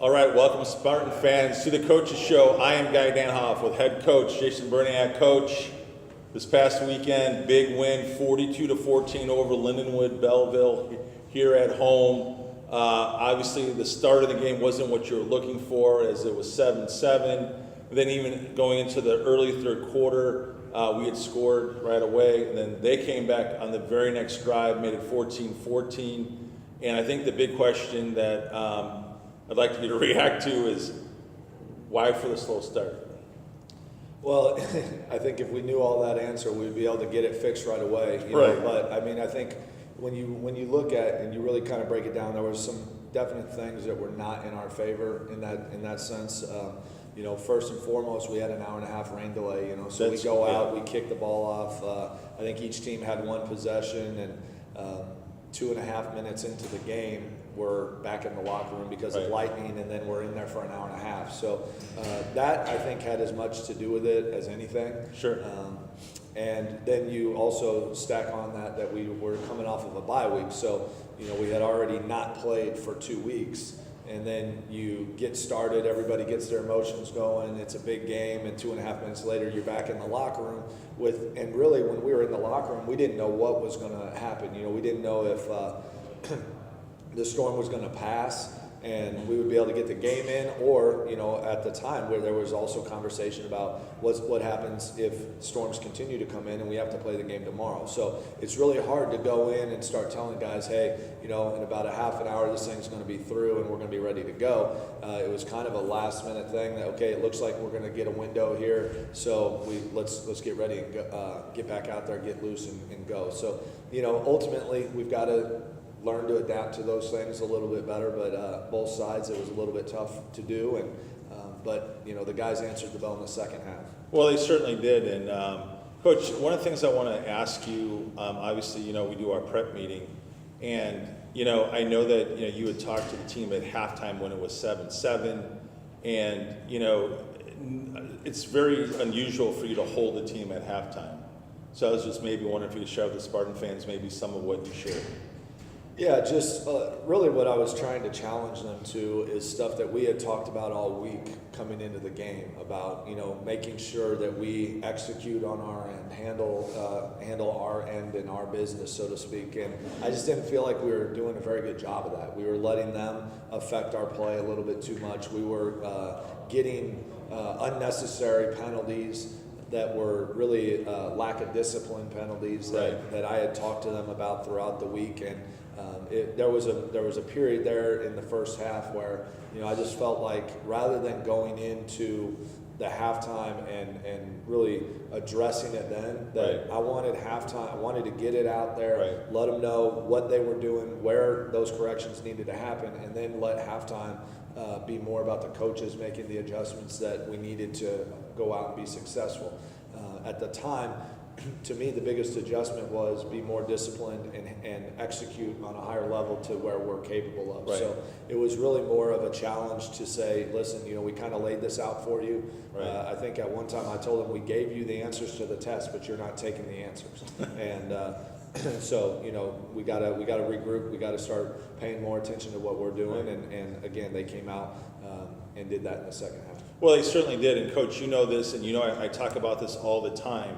All right, welcome Spartan fans to the Coaches Show. I am Guy Danhoff with head coach Jason Burianek. Coach, this past weekend, big win, 42-14 over Lindenwood Belleville here at home. Obviously, the start of the game wasn't what you were looking for, as it was 7-7. Then even going into the early third quarter, we had scored right away. And then they came back on the very next drive, made it 14-14. And I think the big question that I'd like you to react to is, why for the slow start? Well, I think if we knew all that answer, we'd be able to get it fixed right away. You know? But I mean, I think when you look at and you really kind of break it down, there was some definite things that were not in our favor in that sense. You know, first and foremost, we had an hour and a half rain delay. You know, so we go out, we kick the ball off. I think each team had one possession, and 2.5 minutes into the game, we're back in the locker room because of lightning, and then we're in there for an hour and a half. So that, I think, had as much to do with it as anything. Sure. And then you also stack on that we were coming off of a bye week. So, you know, we had already not played for 2 weeks. And then you get started, everybody gets their emotions going, it's a big game, and 2.5 minutes later you're back in the locker room and really when we were in the locker room, we didn't know what was going to happen. You know, we didn't know if the storm was going to pass and we would be able to get the game in, or, you know, at the time where there was also conversation about what happens if storms continue to come in and we have to play the game tomorrow. So it's really hard to go in and start telling guys, hey, you know, in about a half an hour this thing's going to be through and we're going to be ready to go. It was kind of a last minute thing that, okay, it looks like we're going to get a window here, so let's get ready and go, get back out there, get loose and go. So, you know, ultimately we've got to learn to adapt to those things a little bit better, but both sides, it was a little bit tough to do, and but, you know, the guys answered the bell in the second half. Well, they certainly did, and Coach, one of the things I want to ask you, obviously, you know, we do our prep meeting, and, you know, I know that, you know, you had talked to the team at halftime when it was 7-7, and, you know, it's very unusual for you to hold the team at halftime. So I was just maybe wondering if you could share with the Spartan fans maybe some of what you shared. Yeah, just really what I was trying to challenge them to is stuff that we had talked about all week coming into the game about, you know, making sure that we execute on our end, handle our end in our business, so to speak. And I just didn't feel like we were doing a very good job of that. We were letting them affect our play a little bit too much. We were getting unnecessary penalties that were really lack of discipline penalties that I had talked to them about throughout the week. And there was a period there in the first half where, you know, I just felt like rather than going into the halftime and really addressing it then, that I wanted halftime, I wanted to get it out there, let them know what they were doing, where those corrections needed to happen, and then let halftime be more about the coaches making the adjustments that we needed to go out and be successful. At the time, to me, the biggest adjustment was be more disciplined and execute on a higher level to where we're capable of. So it was really more of a challenge to say, listen, you know, we kind of laid this out for you. I think at one time I told them we gave you the answers to the test, but you're not taking the answers. And so, you know, we gotta regroup. We gotta start paying more attention to what we're doing. And again, they came out and did that in the second half. Well, they certainly did. And Coach, you know this, and you know I talk about this all the time.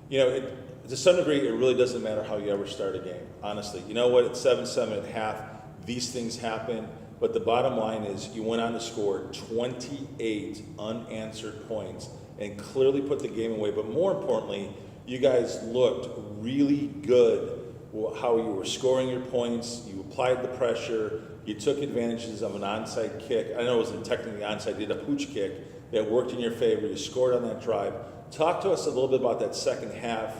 You know, to some degree, it really doesn't matter how you ever start a game, honestly. You know what? It's 7-7 at half. These things happen. But the bottom line is you went on to score 28 unanswered points and clearly put the game away. But more importantly, you guys looked really good how you were scoring your points. You applied the pressure. You took advantages of an onside kick. I know it wasn't technically onside. You did a pooch kick that worked in your favor. You scored on that drive. Talk to us a little bit about that second half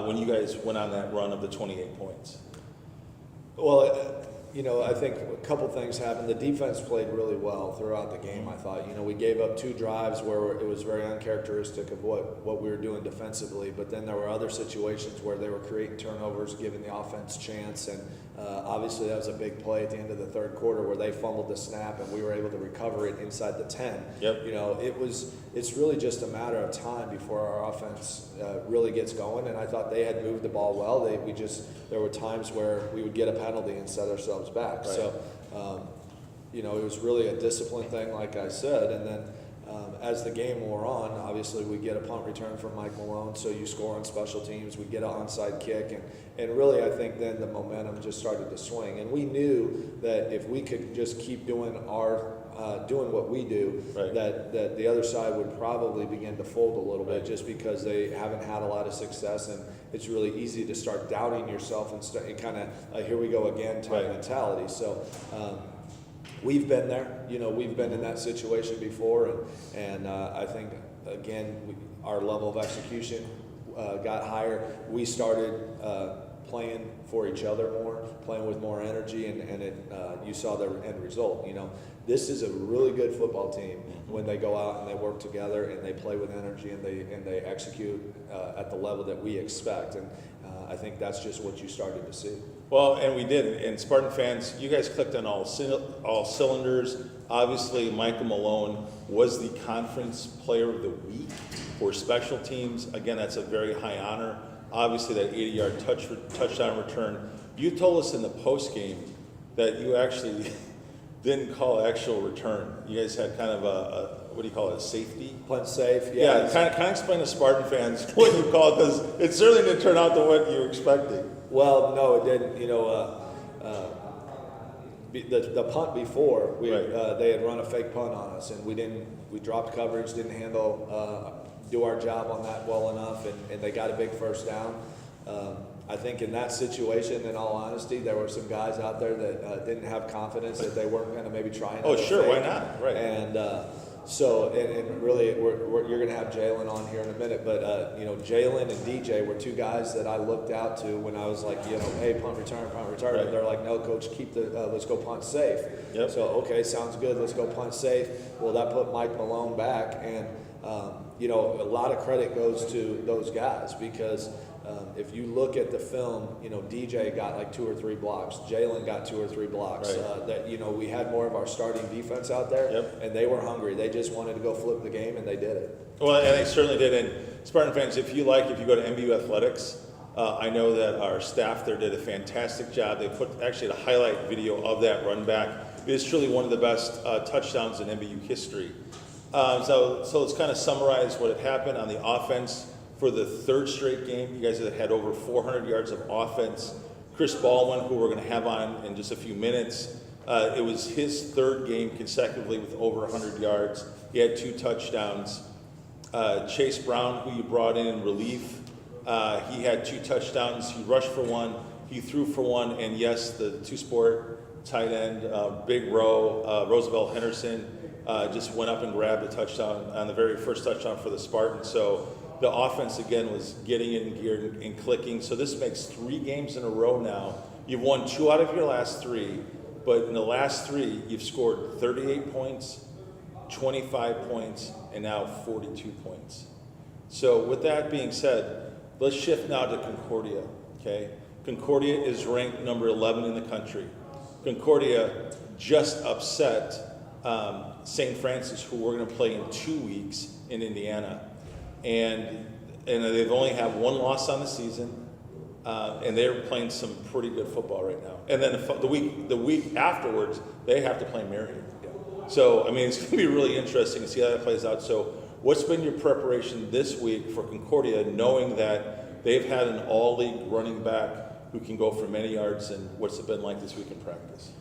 when you guys went on that run of the 28 points. Well, you know, I think a couple things happened. The defense played really well throughout the game, I thought. You know, we gave up 2 drives where it was very uncharacteristic of what we were doing defensively, but then there were other situations where they were creating turnovers, giving the offense chance, and obviously that was a big play at the end of the third quarter where they fumbled the snap and we were able to recover it inside the 10. Yep. You know, it's really just a matter of time before our offense really gets going, and I thought they had moved the ball well. There were times where we would get a penalty and set ourselves back. Right. So it was really a discipline thing, like I said. And then as the game wore on, obviously we get a punt return from Mike Malone, so you score on special teams, we get an onside kick, and really I think then the momentum just started to swing. And we knew that if we could just keep doing doing what we do, right, that the other side would probably begin to fold a little bit, just because they haven't had a lot of success, and it's really easy to start doubting yourself and kind of here we go again type right, mentality. So we've been there, we've been in that situation before, and I think again our level of execution got higher. We started playing for each other more, playing with more energy, and you saw the end result. This is a really good football team when they go out and they work together and they play with energy and they execute at the level that we expect. And I think that's just what you started to see. Well, and we did. And Spartan fans, you guys clicked on all cylinders. Obviously, Michael Malone was the conference player of the week for special teams. Again, that's a very high honor. Obviously, that 80-yard touchdown return. You told us in the post game that you actually didn't call actual return. You guys had kind of a what do you call it, a safety? Punt safe, yeah. Kind of explain to Spartan fans what you call it, because it certainly didn't turn out to what you were expecting. Well, no, it didn't. The punt before, right, they had run a fake punt on us, and we dropped coverage, didn't do our job on that well enough, and they got a big first down. I think in that situation, in all honesty, there were some guys out there that didn't have confidence that they weren't going to maybe try and. Oh, sure, why not? Right. And and really, you're going to have Jaylen on here in a minute, but Jaylen and DJ were two guys that I looked out to when I was like, hey, punt return. Right. And they're like, no, coach, let's go punt safe. Yep. So okay, sounds good. Let's go punt safe. Well, that put Mike Malone back, and a lot of credit goes to those guys, because if you look at the film, DJ got like 2 or 3 blocks. Jaylen got 2 or 3 blocks. Right. We had more of our starting defense out there, yep, and they were hungry. They just wanted to go flip the game, and they did it. Well, and they certainly did. And Spartan fans, if you go to MBU Athletics, I know that our staff there did a fantastic job. They put actually a highlight video of that run back. It is truly one of the best touchdowns in MBU history. So let's kind of summarize what had happened on the offense. For the 3rd straight game, you guys had over 400 yards of offense. Chris Baldwin, who we're going to have on in just a few minutes, it was his 3rd game consecutively with over 100 yards. He had 2 touchdowns. Chase Brown, who you brought in relief, he had 2 touchdowns. He rushed for 1, he threw for 1, and yes, the 2-sport tight end, Big Roosevelt Henderson, just went up and grabbed a touchdown on the very first touchdown for the Spartans. So the offense, again, was getting it in gear and clicking. So this makes 3 games in a row now. You've won 2 out of your last 3, but in the last 3, you've scored 38 points, 25 points, and now 42 points. So with that being said, let's shift now to Concordia, okay? Concordia is ranked number 11 in the country. Concordia just upset St. Francis, who we're going to play in 2 weeks in Indiana. And they've only have 1 loss on the season, and they're playing some pretty good football right now. And then the week afterwards, they have to play Marion. So it's going to be really interesting to see how that plays out. So what's been your preparation this week for Concordia, knowing that they've had an all-league running back who can go for many yards, and what's it been like this week in practice?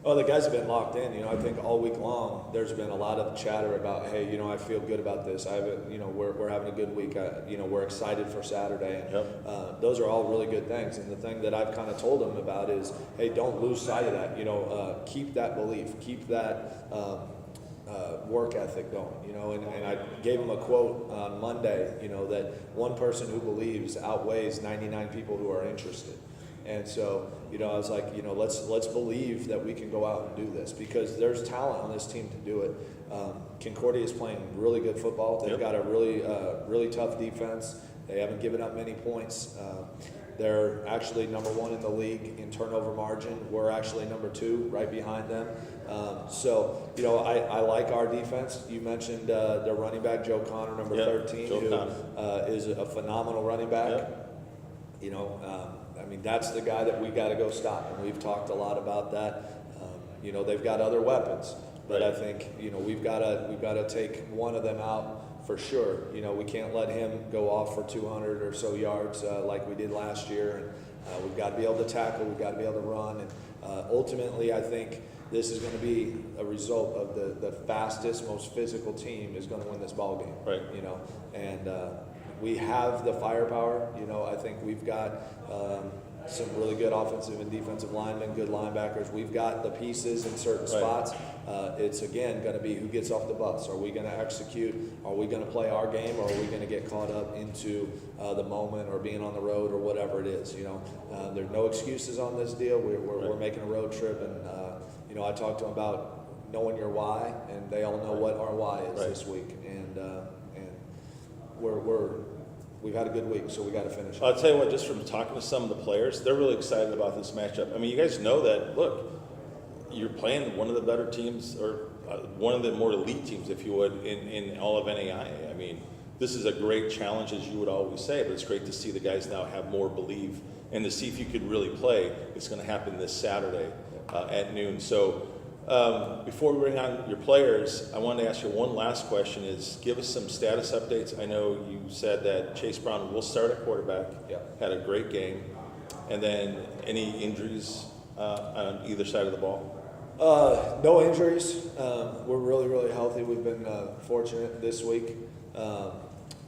Oh, the guys have been locked in. I think all week long there's been a lot of chatter about, hey, I feel good about this. We're having a good week. We're excited for Saturday. And, yep, those are all really good things. And the thing that I've kind of told them about is, hey, don't lose sight of that. Keep that belief, keep that work ethic going. And I gave them a quote on Monday. That one person who believes outweighs 99 people who are interested. And so, I was like, let's believe that we can go out and do this, because there's talent on this team to do it. Concordia is playing really good football. They've yep, got a really tough defense. They haven't given up many points. They're actually number 1 in the league in turnover margin. We're actually number 2, right behind them. I like our defense. You mentioned their running back, Joe Connor, number yep, 13, Joe who Connor is a phenomenal running back. Yep. That's the guy that we got to go stop, and we've talked a lot about that. You know, they've got other weapons, but Right. I think, you know, we've got to take one of them out for sure. You know, we can't let him go off for 200 or so yards like we did last year. And we've got to be able to tackle. We've got to be able to run. And ultimately, I think this is going to be a result of the fastest, most physical team is going to win this ball game. Right. You know, and we have the firepower. You know, I think we've got some really good offensive and defensive linemen, good linebackers. We've got the pieces in certain spots. It's, again, going to be who gets off the bus. Are we going to execute? Are we going to play our game, or are we going to get caught up into the moment or being on the road or whatever it is? You know, there's no excuses on this deal. We're making a road trip, and, you know, I talked to them about knowing your why, and they all know what our why is this week. And we've had a good week, so we got to finish. I'll tell you what, just from talking to some of the players, they're really excited about this matchup. I mean, you guys know that, look, you're playing one of the better teams, or one of the more elite teams, if you would, in all of NAIA. I mean, this is a great challenge, as you would always say, but it's great to see the guys now have more belief and to see if you could really play. It's going to happen this Saturday at noon. So before we bring on your players, I wanted to ask you one last question, is give us some status updates. I know you said that Chase Brown will start at quarterback, had a great game, and then any injuries on either side of the ball? No injuries. We're really, really healthy. We've been fortunate this week.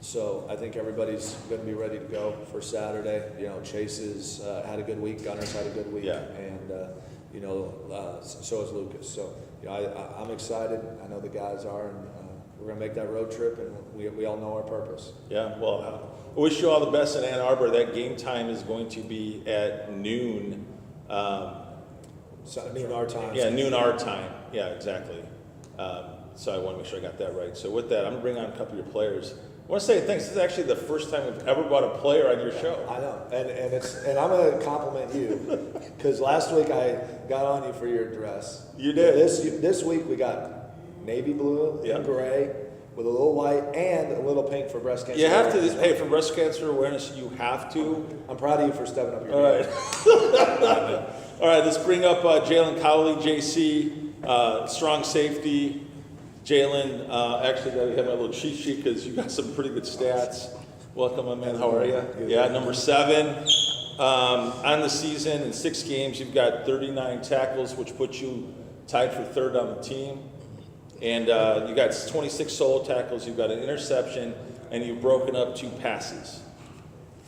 So I think everybody's going to be ready to go for Saturday. You know, Chase has had a good week. Gunner's had a good week. And, you know, so has Lucas. So, you know, I'm excited. I know the guys are. And we're going to make that road trip, and we all know our purpose. Yeah, well, I wish you all the best in Ann Arbor. That game time is going to be at noon. So, noon our time. Yeah, noon our time. Yeah, exactly. So I want to make sure I got that right. So with that, I'm going to bring on a couple of your players. I want to say thanks. This is actually the first time we've ever brought a player on your show. I know, and I'm going to compliment you because last week I got on you for your dress. You did. This week we got navy blue and gray with a little white and a little pink for breast cancer. You have to. Hey, for breast cancer awareness, you have to. I'm proud of you for stepping up your All right. All right. Let's bring up Jaylen Cowley, JC, strong safety. Jaylen, actually, we have a little cheat sheet because you got some pretty good stats. Welcome, my man. How are you? Yeah, number 7 on the season in 6 games. You've got 39 tackles, which puts you tied for 3rd on the team. And you got 26 solo tackles. You've got an interception, and you've broken up 2 passes.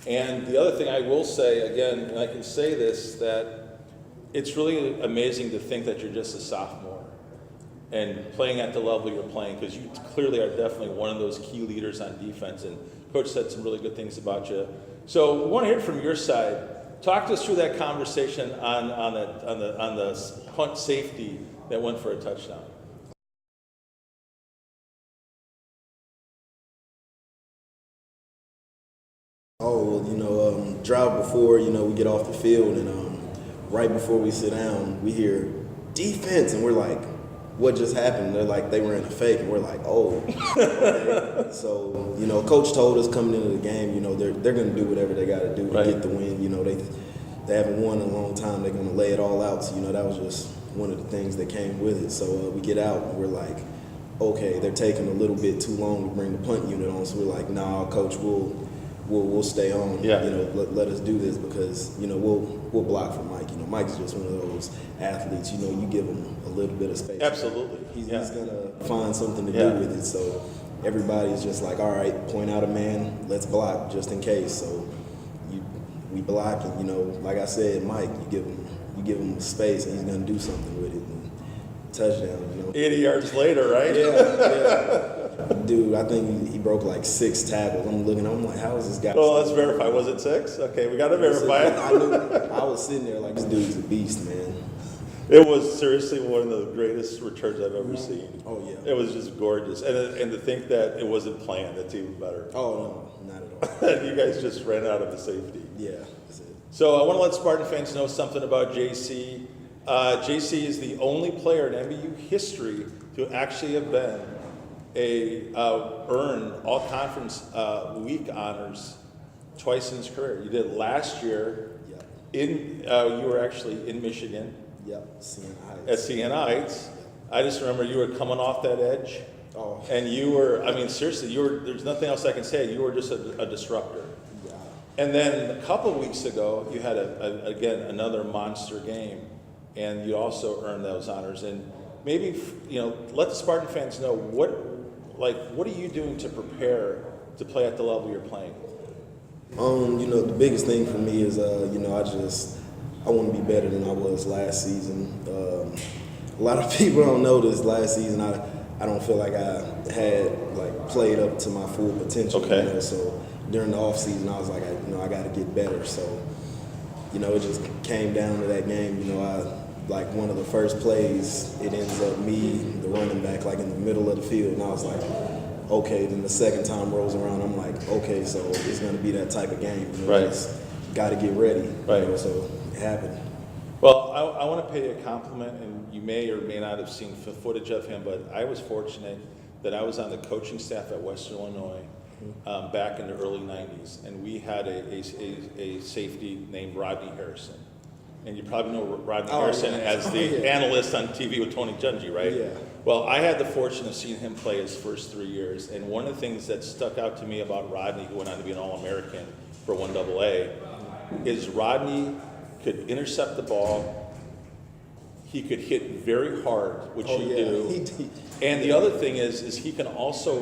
And the other thing I will say, again, and I can say this, that it's really amazing to think that you're just a sophomore and playing at the level you're playing, because you clearly are definitely one of those key leaders on defense, and Coach said some really good things about you. So we want to hear from your side. Talk to us through that conversation on the punt safety that went for a touchdown. Oh, well, you know, drought before, you know, we get off the field, and right before we sit down, we hear defense, and we're like, what just happened? They're like, they ran a fake, and we're like, oh. Okay. So, you know, Coach told us coming into the game, you know, they're going to do whatever they got to do to get the win. You know, they haven't won in a long time. They're going to lay it all out. So, you know, that was just one of the things that came with it. So we get out, and we're like, okay, they're taking a little bit too long to bring the punt unit on. So we're like, nah, Coach, we'll stay on. Yeah. You know, let us do this because, you know, we'll block for Mike. You know, Mike's just one of those athletes. You know, you give him a little bit of space. Absolutely. He's gonna find something to do with it. So everybody's just like, all right, point out a man, let's block just in case. So we block, and you know, like I said, Mike, you give him space, and he's gonna do something with it. And touchdown, you know. 80 yards later, right? Yeah. Dude, I think he broke like 6 tackles. I'm like, how is this guy? Well, let's verify. Was it 6? Okay, we got to verify it. I was sitting there like, this dude's a beast, man. It was seriously one of the greatest returns I've ever seen. Oh, yeah. It was just gorgeous. And to think that it wasn't planned, that's even better. Oh, no, not at all. You guys just ran out of the safety. Yeah, that's it. So I want to let Spartan fans know something about JC. JC is the only player in MBU history to actually have been earn all conference week honors twice in his career. You did last year. Yeah. You were actually in Michigan. Yep, Sienna at Heights. Sienna Heights. I just remember you were coming off that edge, Oh, and you were, I mean, seriously, you were, there's nothing else I can say. You were just a disruptor. yeah. And then a couple weeks ago, you had, again, another monster game, and you also earned those honors. And maybe, let the Spartan fans know, what are you doing to prepare to play at the level you're playing? The biggest thing for me is, I want to be better than I was last season. A lot of people don't know this. Last season, I don't feel like I had played up to my full potential. Okay. So during the off season, I was like, I got to get better. So, it just came down to that game. One of the first plays, it ends up me, the running back, in the middle of the field, and I was like, okay. Then the second time rolls around, I'm like, okay, so it's going to be that type of game. Right. Got to get ready. Right. So it happened. Well, I want to pay you a compliment, and you may or may not have seen footage of him, but I was fortunate that I was on the coaching staff at Western Illinois back in the early 90s, and we had a safety named Rodney Harrison. And you probably know Rodney Harrison as the analyst on TV with Tony Dungy, right? Yeah. Well, I had the fortune of seeing him play his first 3 years, and one of the things that stuck out to me about Rodney, who went on to be an All-American for 1AA, is Rodney could intercept the ball, he could hit very hard, which he do. And the other thing is he can also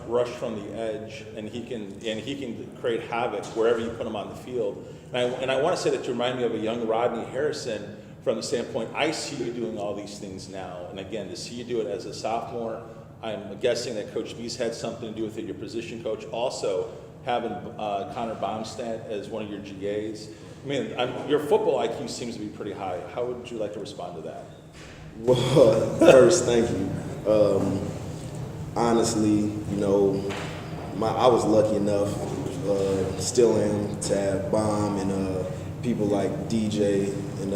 rush from the edge, and he can create havoc wherever you put him on the field. And I want to say that you remind me of a young Rodney Harrison from the standpoint, I see you doing all these things now. And again, to see you do it as a sophomore, I'm guessing that Coach B's had something to do with it, your position coach. Also, having Connor Baumstadt as one of your GAs. I mean, your football IQ seems to be pretty high. How would you like to respond to that? Well, first, thank you. Honestly, I was lucky enough, still am, to have Baum and people like DJ and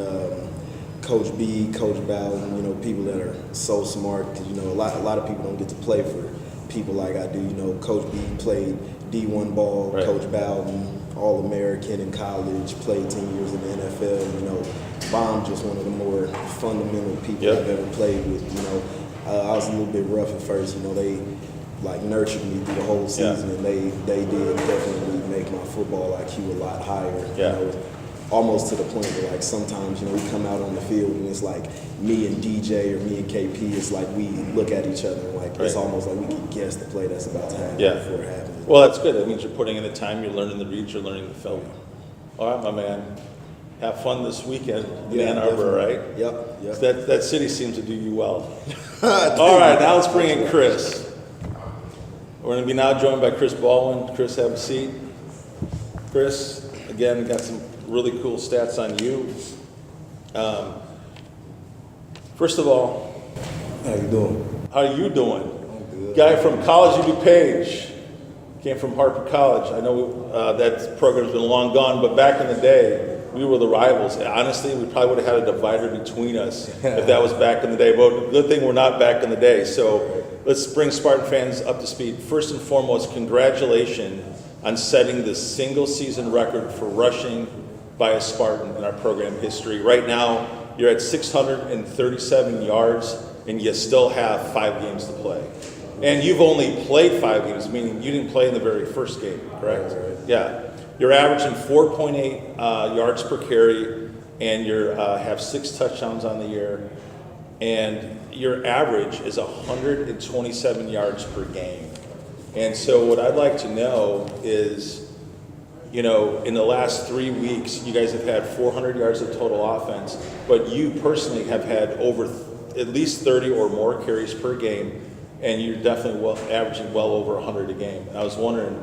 Coach B, Coach Baldwin, people that are so smart, because, a lot of people don't get to play for people like I do. Coach B played D1 ball, right. Coach Baldwin, All-American in college, played 10 years in the NFL. Baum just one of the more fundamental people I've ever played with. I was a little bit rough at first. They nurtured me through the whole season, and they did definitely make my football IQ a lot higher. Yeah. Almost to the point where sometimes we come out on the field and it's like me and DJ or me and KP. It's like we look at each other and it's almost like we can guess the play that's about to happen before it happens. Well, that's good. That means you're putting in the time, you're learning the reads, you're learning the film. All right, my man. Have fun this weekend in Ann Arbor, right? Yep. That city seems to do you well. All right, now let's bring in Chris. We're going to be now joined by Chris Baldwin. Chris, have a seat. Chris, again, got some really cool stats on you. First of all, how you doing? How are you doing? I'm good. Guy from College of DuPage, came from Harper College. I know that program's been long gone, but back in the day, we were the rivals. Honestly, we probably would have had a divider between us if that was back in the day. But good thing we're not back in the day. So let's bring Spartan fans up to speed. First and foremost, congratulations on setting the single season record for rushing by a Spartan in our program history. Right now, you're at 637 yards, and you still have 5 games to play. And you've only played 5 games, meaning you didn't play in the very first game, correct? Right. Yeah. You're averaging 4.8 yards per carry, and you have 6 touchdowns on the year. And your average is 127 yards per game. And so what I'd like to know is, in the last 3 weeks, you guys have had 400 yards of total offense, but you personally have had over at least 30 or more carries per game, and you're definitely averaging well over 100 a game. And I was wondering,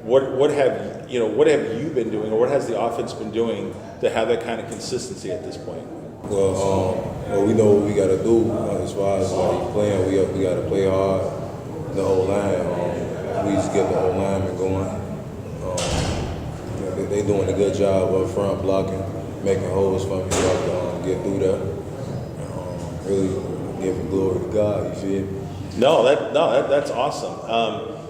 what have you been doing, or what has the offense been doing to have that kind of consistency at this point? Well, we know what we got to do as far as playing. We got to play hard. The whole line. We just get the whole lineman going. They doing a good job up front blocking, making holes for me so I can get through there. Really giving glory to God. You feel me? That's awesome.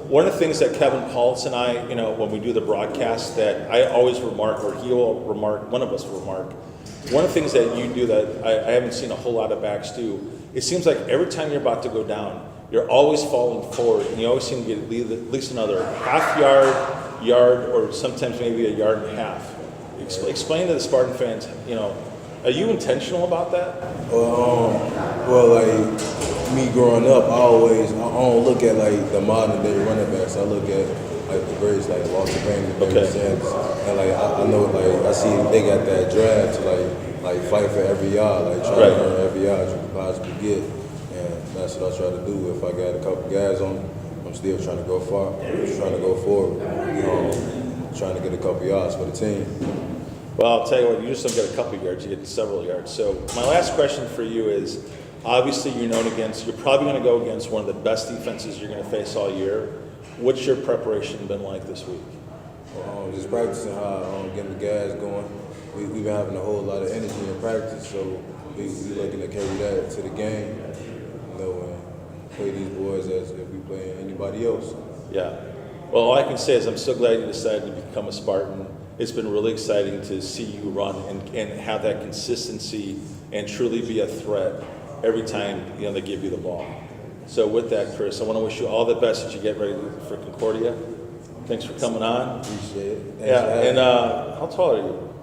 One of the things that Kevin Paulitz and I, when we do the broadcast, that I always remark, or he will remark, one of us will remark, one of the things that you do that I haven't seen a whole lot of backs do, it seems like every time you're about to go down, you're always falling forward, and you always seem to get at least another half yard, or sometimes maybe a yard and a half. Explain to the Spartan fans, are you intentional about that? Well, like me growing up, I don't look at like the modern day running backs. I look at like the greats, like Walter Payton and Barry Sanders, and like I know, like I see they got that drive to like fight for every yard, like trying to earn every yard you could possibly get, and that's what I try to do. If I got a couple guys on, I'm still trying to go far, trying to go forward, trying to get a couple yards for the team. Well, I'll tell you what, you just don't get a couple yards, you get several yards. So my last question for you is, obviously you're probably going to go against one of the best defenses you're going to face all year. What's your preparation been like this week? Just practicing hard, getting the guys going. We've been having a whole lot of energy in practice, so we're looking to carry that to the game, and play these boys as if we play anybody else. Yeah. Well, all I can say is I'm so glad you decided to become a Spartan. It's been really exciting to see you run and have that consistency and truly be a threat every time they give you the ball. So with that, Chris, I want to wish you all the best as you get ready for Concordia. Thanks for coming on. Appreciate it. And how tall are you?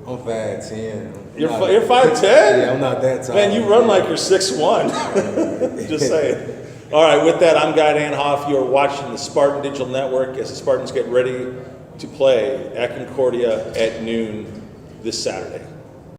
I'm 5'10". You're 5'10"? Yeah, I'm not that tall. Man, you run like you're 6'1". Just saying. All right, with that, I'm Guy Danhoff. You're watching the Spartan Digital Network as the Spartans get ready to play at Concordia at noon this Saturday.